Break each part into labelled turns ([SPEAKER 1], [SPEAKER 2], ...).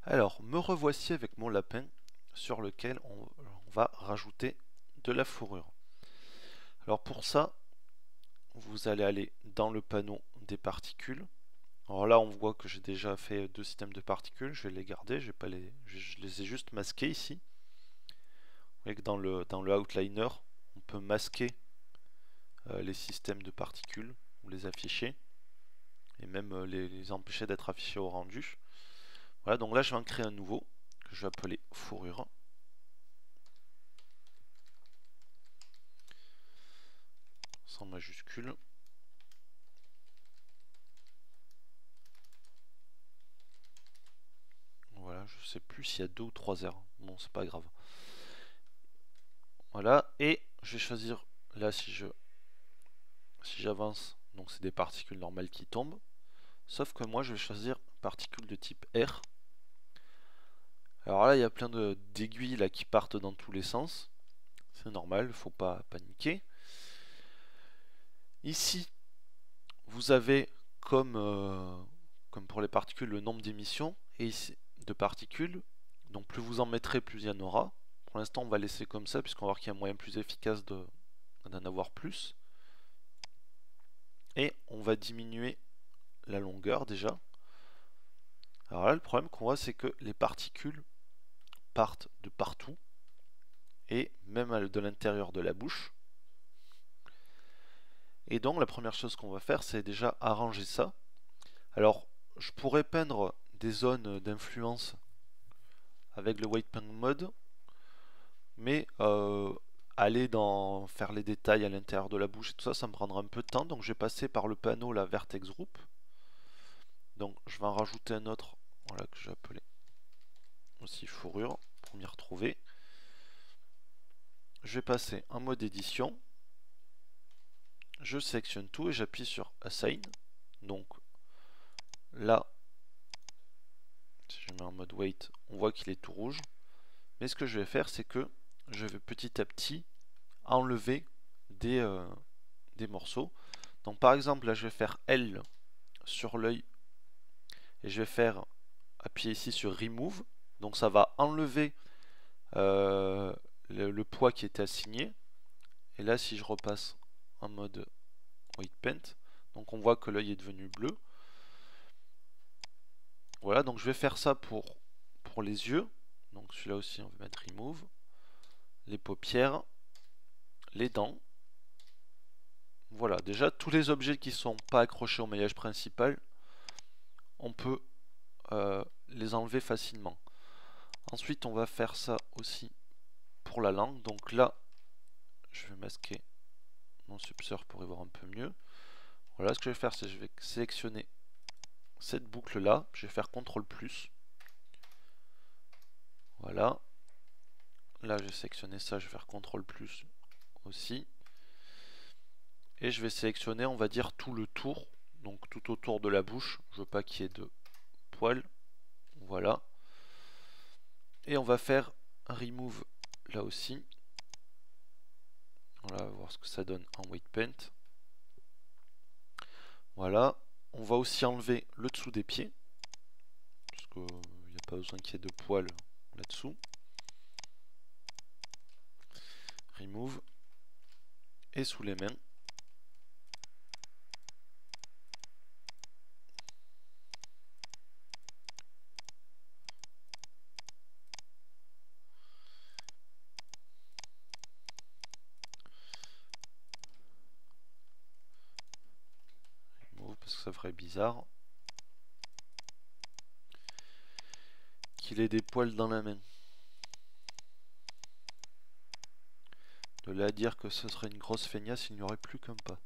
[SPEAKER 1] Alors, me revoici avec mon lapin sur lequel on va rajouter de la fourrure. Alors pour ça, vous allez aller dans le panneau des particules. Alors là, on voit que j'ai déjà fait deux systèmes de particules. Je vais les garder, je les ai juste masqués ici. Vous voyez que dans le outliner, on peut masquer les systèmes de particules ou les afficher et même les empêcher d'être affichés au rendu. Voilà, donc là, je vais en créer un nouveau que je vais appeler fourrure. Sans majuscule. Voilà, je sais plus s'il y a 2 ou 3 R. Bon, c'est pas grave. Voilà, et je vais choisir là si j'avance, donc c'est des particules normales qui tombent. Sauf que moi je vais choisir particules de type R. Alors là il y a plein d'aiguilles là qui partent dans tous les sens. C'est normal, faut pas paniquer. Ici, vous avez comme pour les particules le nombre d'émissions et ici, de particules. Donc plus vous en mettrez, plus il y en aura. Pour l'instant on va laisser comme ça puisqu'on va voir qu'il y a un moyen plus efficace d'en avoir plus. Et on va diminuer la longueur déjà. Alors là le problème qu'on voit c'est que les particules partent de partout et même de l'intérieur de la bouche. Et donc la première chose qu'on va faire c'est déjà arranger ça. Alors je pourrais peindre des zones d'influence avec le white paint mode, mais aller dans faire les détails à l'intérieur de la bouche et tout ça, ça me prendra un peu de temps. Donc je vais passer par le panneau la vertex group. Donc je vais en rajouter un autre, voilà, que j'ai appelé aussi fourrure pour m'y retrouver. Je vais passer en mode édition. Je sélectionne tout et j'appuie sur Assign. Donc là, si je mets en mode Weight, on voit qu'il est tout rouge. Mais ce que je vais faire, c'est que je vais petit à petit enlever des morceaux. Donc par exemple, là je vais faire L sur l'œil et je vais faire appuyer ici sur Remove. Donc ça va enlever le poids qui était assigné. Et là, si je repasse en mode White Paint, donc on voit que l'œil est devenu bleu. Voilà, donc je vais faire ça pour les yeux. Donc celui-là aussi, on va mettre Remove. Les paupières, les dents. Voilà, déjà tous les objets qui ne sont pas accrochés au maillage principal, on peut les enlever facilement. Ensuite, on va faire ça aussi pour la langue. Donc là, je vais masquer mon subsort pour y voir un peu mieux. Voilà, ce que je vais faire, c'est que je vais sélectionner cette boucle là, je vais faire CTRL+. Voilà. Là, je vais sélectionner ça, je vais faire CTRL+ aussi. Et je vais sélectionner, on va dire, tout le tour, donc tout autour de la bouche. Je veux pas qu'il y ait de poils. Voilà. Et on va faire un remove là aussi. Voilà, on va voir ce que ça donne en white paint. Voilà. On va aussi enlever le dessous des pieds, parce qu'il n'y a pas besoin qu'il y ait de poils là-dessous. Remove. Et sous les mains. Parce que ça ferait bizarre qu'il ait des poils dans la main. De là à dire que ce serait une grosse feignasse, il n'y aurait plus qu'un pas.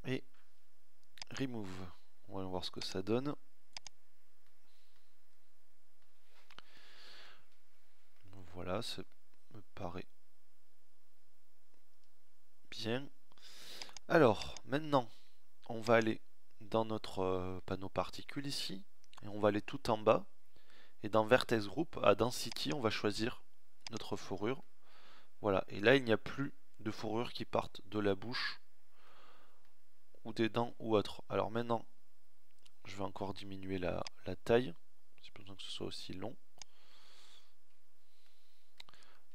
[SPEAKER 1] Et remove. On va voir ce que ça donne. Voilà, ça me paraît bien. Alors, maintenant, on va aller dans notre panneau particules ici. Et on va aller tout en bas. Et dans Vertex Group, à Density, on va choisir notre fourrure. Voilà, et là, il n'y a plus de fourrure qui partent de la bouche ou des dents ou autre. Alors maintenant, je vais encore diminuer la taille. J'ai besoin que ce soit aussi long.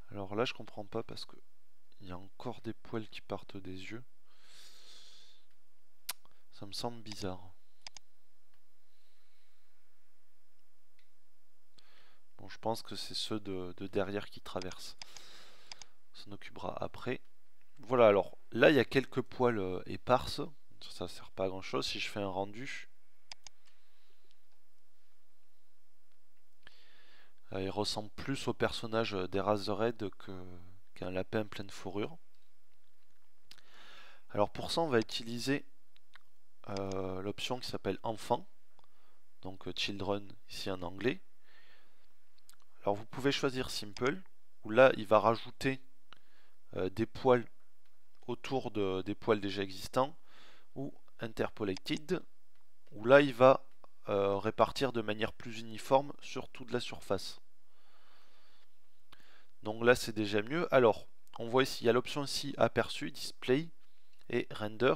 [SPEAKER 1] Alors là, je comprends pas parce que il y a encore des poils qui partent des yeux. Ça me semble bizarre. Bon, je pense que c'est ceux de derrière qui traversent. On s'en occupera après. Voilà, alors là, il y a quelques poils éparses. Ça sert pas à grand chose. Si je fais un rendu, il ressemble plus au personnage d'Eraserhead qu'un lapin plein de fourrure. Alors pour ça, on va utiliser l'option qui s'appelle enfant, donc children ici en anglais. Alors vous pouvez choisir simple, où là il va rajouter des poils autour des poils déjà existants, ou interpolated, où là il va répartir de manière plus uniforme sur toute la surface. Donc là c'est déjà mieux. Alors on voit ici, il y a l'option ici aperçu, display et render.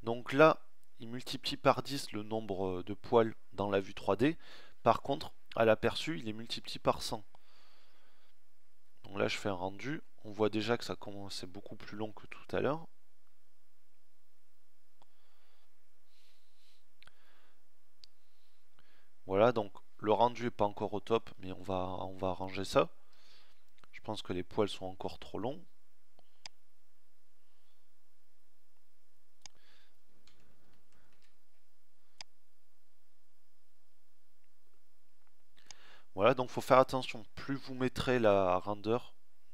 [SPEAKER 1] Donc là il multiplie par 10 le nombre de poils dans la vue 3D. Par contre à l'aperçu il est multiplié par 100. Donc là je fais un rendu, on voit déjà que ça commence, c'est beaucoup plus long que tout à l'heure. Voilà, donc le rendu n'est pas encore au top, mais on va arranger ça. Je pense que les poils sont encore trop longs. Voilà, donc il faut faire attention. Plus vous mettrez la render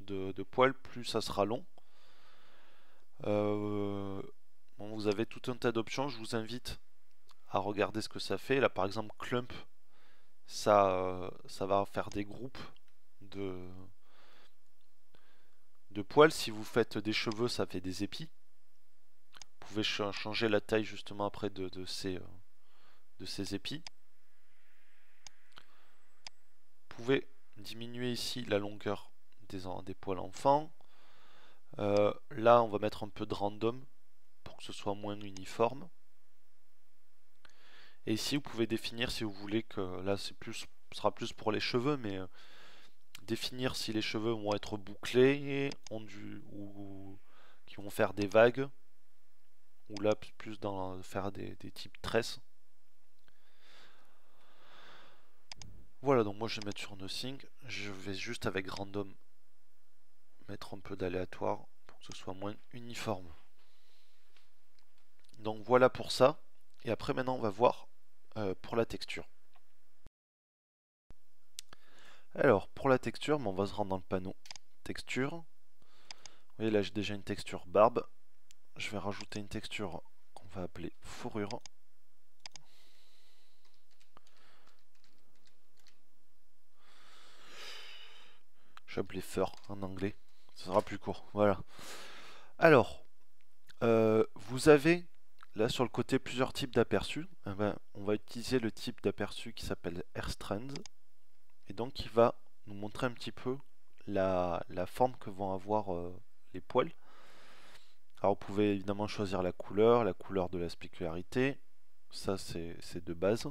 [SPEAKER 1] de poils, plus ça sera long. Bon, vous avez tout un tas d'options, je vous invite à regarder ce que ça fait. Là par exemple Clump, ça va faire des groupes de, poils. Si vous faites des cheveux, ça fait des épis. Vous pouvez changer la taille justement après de ces épis. Vous pouvez diminuer ici la longueur des poils enfants. Là on va mettre un peu de random pour que ce soit moins uniforme. Et ici vous pouvez définir si vous voulez que là c'est plus, ce sera plus pour les cheveux, mais définir si les cheveux vont être bouclés, ondus ou qui vont faire des vagues, ou là plus dans faire des types tresses. Voilà, donc moi je vais mettre sur Nothing, je vais juste avec random mettre un peu d'aléatoire pour que ce soit moins uniforme. Donc voilà pour ça, et après maintenant on va voir pour la texture. Alors pour la texture, on va se rendre dans le panneau texture. Vous voyez là j'ai déjà une texture barbe. Je vais rajouter une texture qu'on va appeler fourrure. Je vais appeler fur en anglais, ça sera plus court. Voilà. Alors, vous avez là sur le côté plusieurs types d'aperçus. Eh ben, on va utiliser le type d'aperçu qui s'appelle Airstrand. Et donc il va nous montrer un petit peu la forme que vont avoir les poils. Alors vous pouvez évidemment choisir la couleur de la spécularité. Ça c'est de base.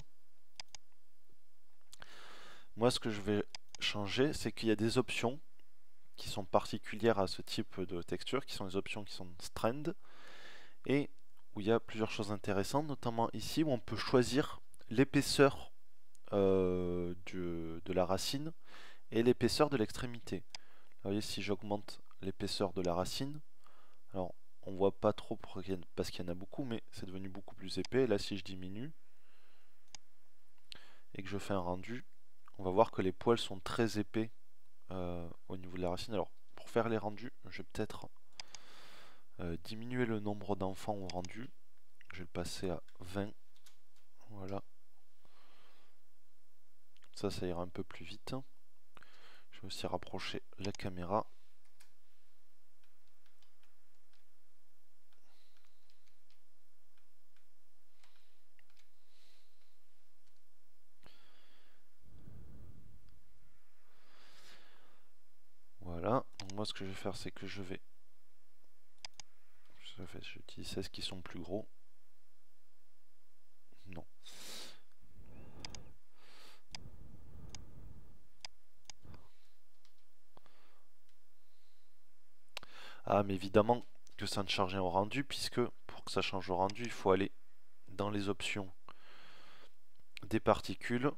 [SPEAKER 1] Moi ce que je vais changer, c'est qu'il y a des options qui sont particulières à ce type de texture, qui sont les options qui sont strand, et où il y a plusieurs choses intéressantes, notamment ici où on peut choisir l'épaisseur de la racine et l'épaisseur de l'extrémité. Vous voyez, si j'augmente l'épaisseur de la racine, alors on voit pas trop parce qu'il y en a beaucoup, mais c'est devenu beaucoup plus épais. Là, si je diminue et que je fais un rendu, on va voir que les poils sont très épais au niveau de la racine. Alors, pour faire les rendus, je vais peut-être diminuer le nombre d'enfants au rendu. Je vais le passer à 20. Voilà. Ça ira un peu plus vite. Je vais aussi rapprocher la caméra. Voilà. Donc moi, ce que je vais faire, c'est que j'utilise 16 qui sont plus gros. Non. Ah, mais évidemment que ça ne change rien au rendu, puisque pour que ça change au rendu, il faut aller dans les options des particules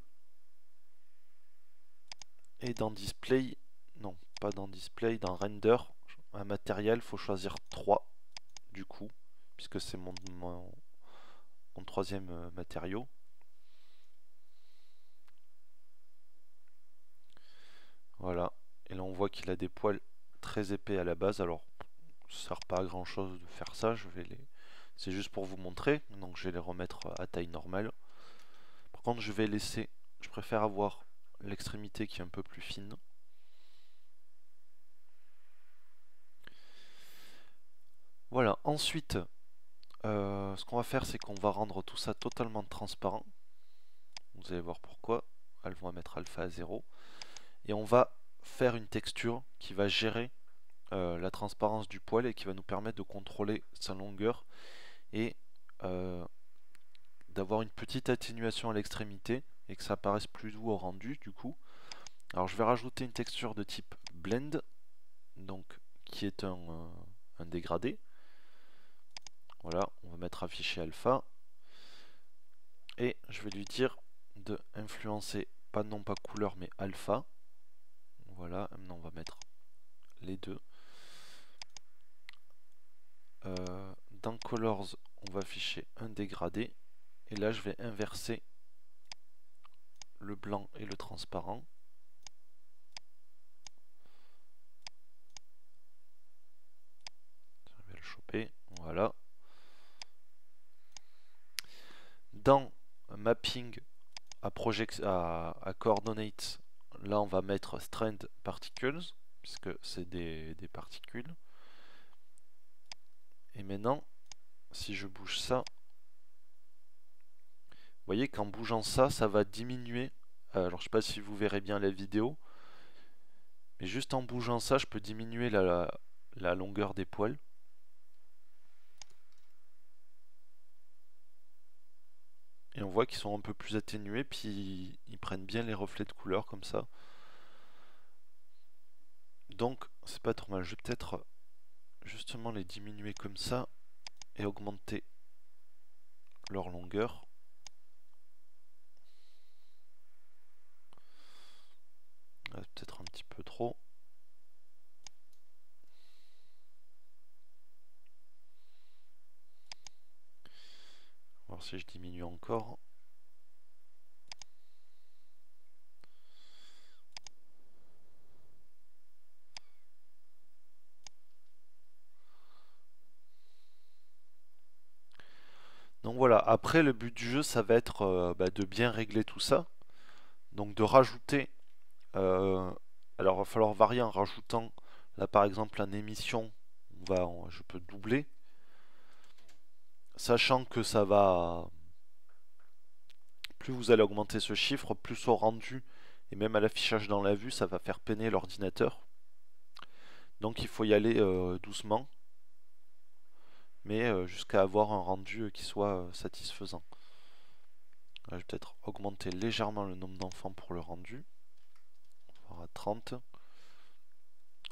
[SPEAKER 1] et dans display, non, pas dans display, dans render, un matériel, il faut choisir 3 du coup, puisque c'est mon troisième matériau. Voilà, et là on voit qu'il a des poils très épais à la base, alors ça sert pas à grand chose de faire ça, c'est juste pour vous montrer, donc je vais les remettre à taille normale. Par contre je vais laisser, je préfère avoir l'extrémité qui est un peu plus fine. Voilà, ensuite ce qu'on va faire c'est qu'on va rendre tout ça totalement transparent. Vous allez voir pourquoi. Elles vont mettre alpha à 0. Et on va faire une texture qui va gérer la transparence du poil et qui va nous permettre de contrôler sa longueur et d'avoir une petite atténuation à l'extrémité et que ça paraisse plus doux au rendu du coup. Alors je vais rajouter une texture de type blend, donc qui est un dégradé. Voilà, on va mettre affiché alpha et je vais lui dire de influencer non pas couleur mais alpha. Voilà, maintenant on va mettre les deux. Dans colors on va afficher un dégradé et là je vais inverser le blanc et le transparent. Je vais le choper, voilà. Dans mapping à coordinates, là on va mettre strand particles puisque c'est des particules. Et maintenant si je bouge ça, vous voyez qu'en bougeant ça, ça va diminuer. Alors je sais pas si vous verrez bien la vidéo, mais juste en bougeant ça, je peux diminuer la longueur des poils. Et on voit qu'ils sont un peu plus atténués, puis ils prennent bien les reflets de couleur comme ça. Donc c'est pas trop mal. Je vais peut-être justement les diminuer comme ça et augmenter leur longueur. Peut-être un petit peu trop. On va voir si je diminue encore. Donc voilà, après le but du jeu ça va être de bien régler tout ça. Donc de rajouter, alors il va falloir varier en rajoutant, là par exemple en émission, je peux doubler. Sachant que ça va, plus vous allez augmenter ce chiffre, plus au rendu et même à l'affichage dans la vue, ça va faire peiner l'ordinateur. Donc il faut y aller doucement, mais jusqu'à avoir un rendu qui soit satisfaisant. Là, je vais peut-être augmenter légèrement le nombre d'enfants pour le rendu. On va voir à 30.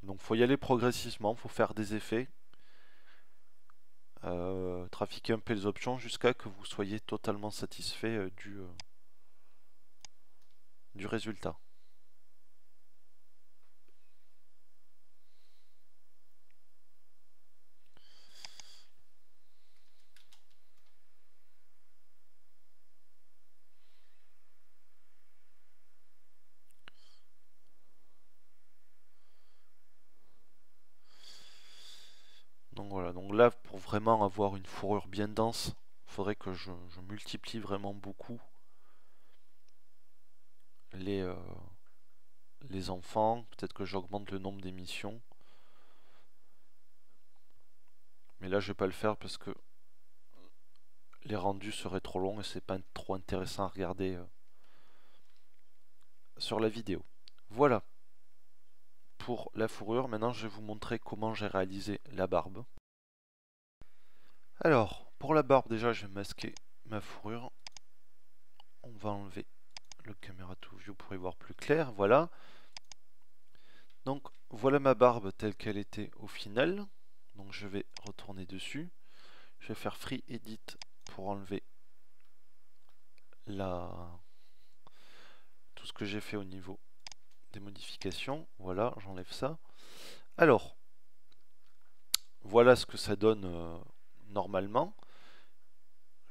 [SPEAKER 1] Donc il faut y aller progressivement, il faut faire des effets. Trafiquer un peu les options jusqu'à que vous soyez totalement satisfait du résultat. Donc voilà, donc là pour vraiment avoir une fourrure bien dense, il faudrait que je multiplie vraiment beaucoup les, les enfants, peut-être que j'augmente le nombre d'émissions. Mais là je vais pas le faire parce que les rendus seraient trop longs et c'est pas trop intéressant à regarder sur la vidéo. Voilà pour la fourrure. Maintenant je vais vous montrer comment j'ai réalisé la barbe. Alors pour la barbe déjà je vais masquer ma fourrure. on va enlever le caméra to view pour y voir plus clair. Voilà. Donc voilà ma barbe telle qu'elle était au final. Donc je vais retourner dessus. Je vais faire free edit pour enlever tout ce que j'ai fait au niveau des modifications. Voilà, j'enlève ça. Alors, voilà ce que ça donne normalement.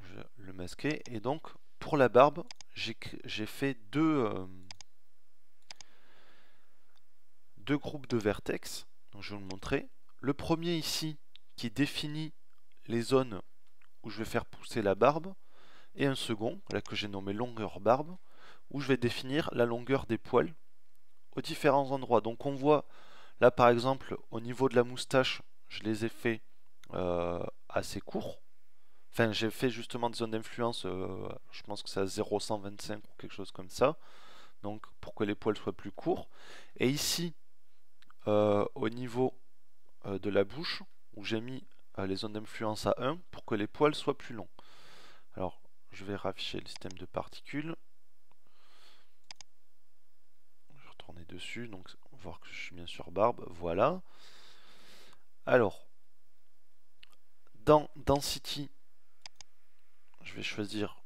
[SPEAKER 1] Je vais le masquer. Et donc, pour la barbe, j'ai fait deux groupes de vertex. Donc, je vais vous le montrer. Le premier ici, qui définit les zones où je vais faire pousser la barbe. Et un second, là que j'ai nommé longueur barbe, où je vais définir la longueur des poils aux différents endroits. Donc on voit là par exemple au niveau de la moustache, je les ai fait assez courts. Enfin j'ai fait justement des zones d'influence, je pense que c'est à 0,125 ou quelque chose comme ça. Donc pour que les poils soient plus courts. Et ici au niveau de la bouche, où j'ai mis les zones d'influence à 1 pour que les poils soient plus longs. Alors je vais rafficher le système de particules. Je vais retourner dessus, donc voir que je suis bien sur barbe. Voilà. Alors, dans Density, je vais choisir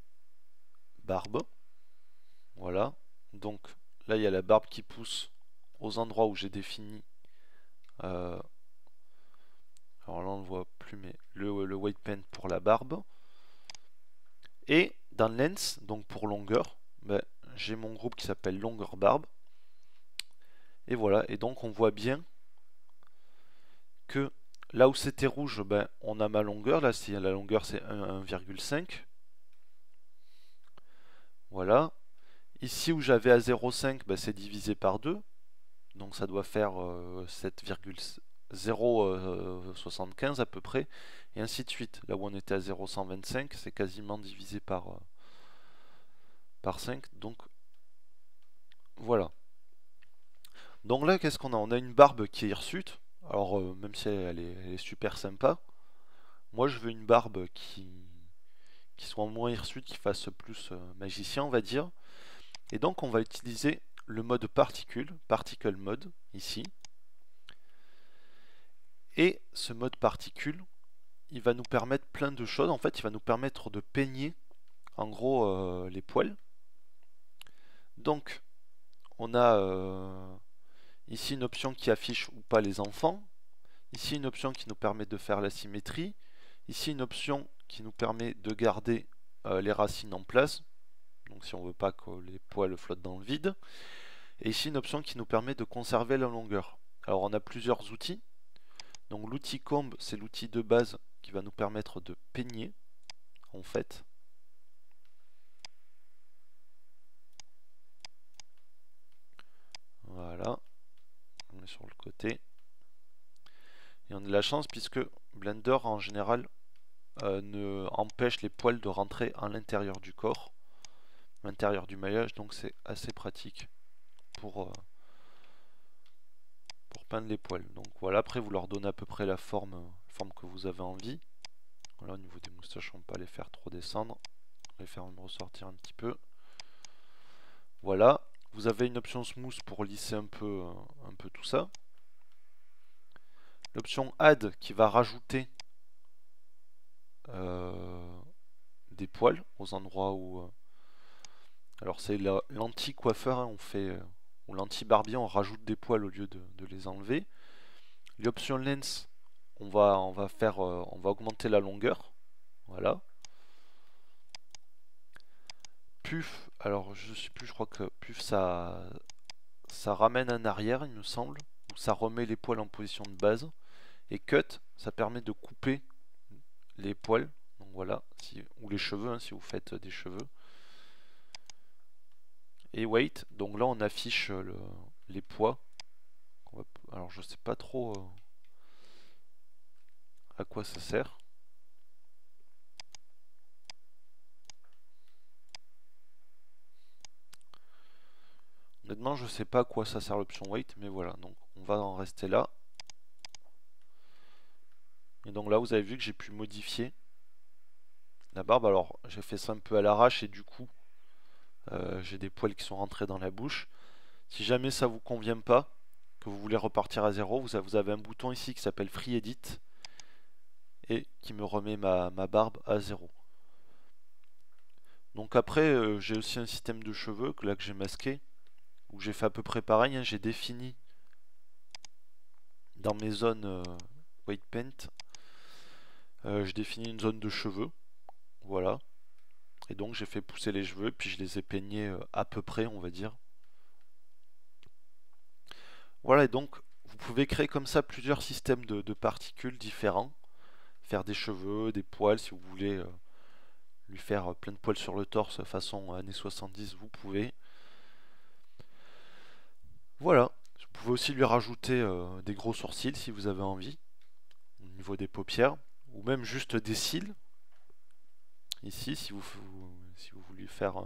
[SPEAKER 1] barbe. Voilà. Donc là, il y a la barbe qui pousse aux endroits où j'ai défini. Alors là, on ne voit plus, mais le weight pen pour la barbe. Et dans Lens, donc pour longueur, ben, j'ai mon groupe qui s'appelle longueur barbe. Et voilà. Et donc, on voit bien que là où c'était rouge, ben, on a ma longueur. Là, si la longueur c'est 1,5. Voilà. Ici où j'avais à 0,5, ben, c'est divisé par 2. Donc ça doit faire 7,075 à peu près. Et ainsi de suite. Là où on était à 0,125, c'est quasiment divisé par 5. Donc voilà. Donc là, qu'est-ce qu'on a? On a une barbe qui est hirsute. Alors même si elle est super sympa. Moi je veux une barbe qui soit moins hirsute, qui fasse plus magicien on va dire. Et donc on va utiliser le mode particule, particle mode ici. Et ce mode particule, il va nous permettre plein de choses. En fait, il va nous permettre de peigner en gros les poils. Donc on a ici une option qui affiche ou pas les enfants. Ici une option qui nous permet de faire la symétrie. Ici une option qui nous permet de garder les racines en place. Donc si on veut pas que les poils flottent dans le vide. Et ici une option qui nous permet de conserver la longueur. Alors on a plusieurs outils. Donc l'outil comb, c'est l'outil de base qui va nous permettre de peigner en fait. Voilà. On met sur le côté. Et on a de la chance puisque Blender en général ne empêche les poils de rentrer à l'intérieur du corps, à l'intérieur du maillage, donc c'est assez pratique pour peindre les poils. Donc voilà, après vous leur donnez à peu près la forme que vous avez envie. Voilà, au niveau des moustaches, on peut pas les faire trop descendre. On va les faire ressortir un petit peu. Voilà, vous avez une option smooth pour lisser un peu tout ça. L'option add qui va rajouter des poils aux endroits où... alors c'est l'anti-coiffeur, hein, on fait... ou l'anti-barbier, on rajoute des poils au lieu de les enlever. L'option lens, on va augmenter la longueur. Voilà. Puff, alors je sais plus, je crois que puff ça ramène en arrière il me semble, ou ça remet les poils en position de base. Et cut, ça permet de couper les poils, donc voilà, ou les cheveux hein, si vous faites des cheveux. Et weight, donc là on affiche les poids. Alors je sais pas trop à quoi ça sert. Honnêtement, je sais pas à quoi ça sert l'option weight, mais voilà, donc on va en rester là. Et donc là, vous avez vu que j'ai pu modifier la barbe. Alors, j'ai fait ça un peu à l'arrache et du coup, J'ai des poils qui sont rentrés dans la bouche. Si jamais ça vous convient pas, que vous voulez repartir à zéro, vous avez un bouton ici qui s'appelle Free Edit et qui me remet ma barbe à zéro. Donc après, j'ai aussi un système de cheveux que là que j'ai masqué, où j'ai fait à peu près pareil, hein. J'ai défini dans mes zones white paint, je définis une zone de cheveux, voilà. Et donc j'ai fait pousser les cheveux, puis je les ai peignés à peu près, on va dire. Voilà, et donc vous pouvez créer comme ça plusieurs systèmes de particules différents. Faire des cheveux, des poils, si vous voulez lui faire plein de poils sur le torse façon années 70, vous pouvez. Voilà, vous pouvez aussi lui rajouter des gros sourcils si vous avez envie, au niveau des paupières, ou même juste des cils, ici, si vous voulez faire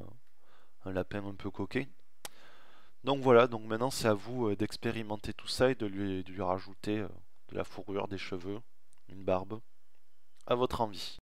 [SPEAKER 1] un lapin un peu coquet. Donc voilà, donc maintenant c'est à vous d'expérimenter tout ça et de lui rajouter de la fourrure, des cheveux, une barbe, à votre envie.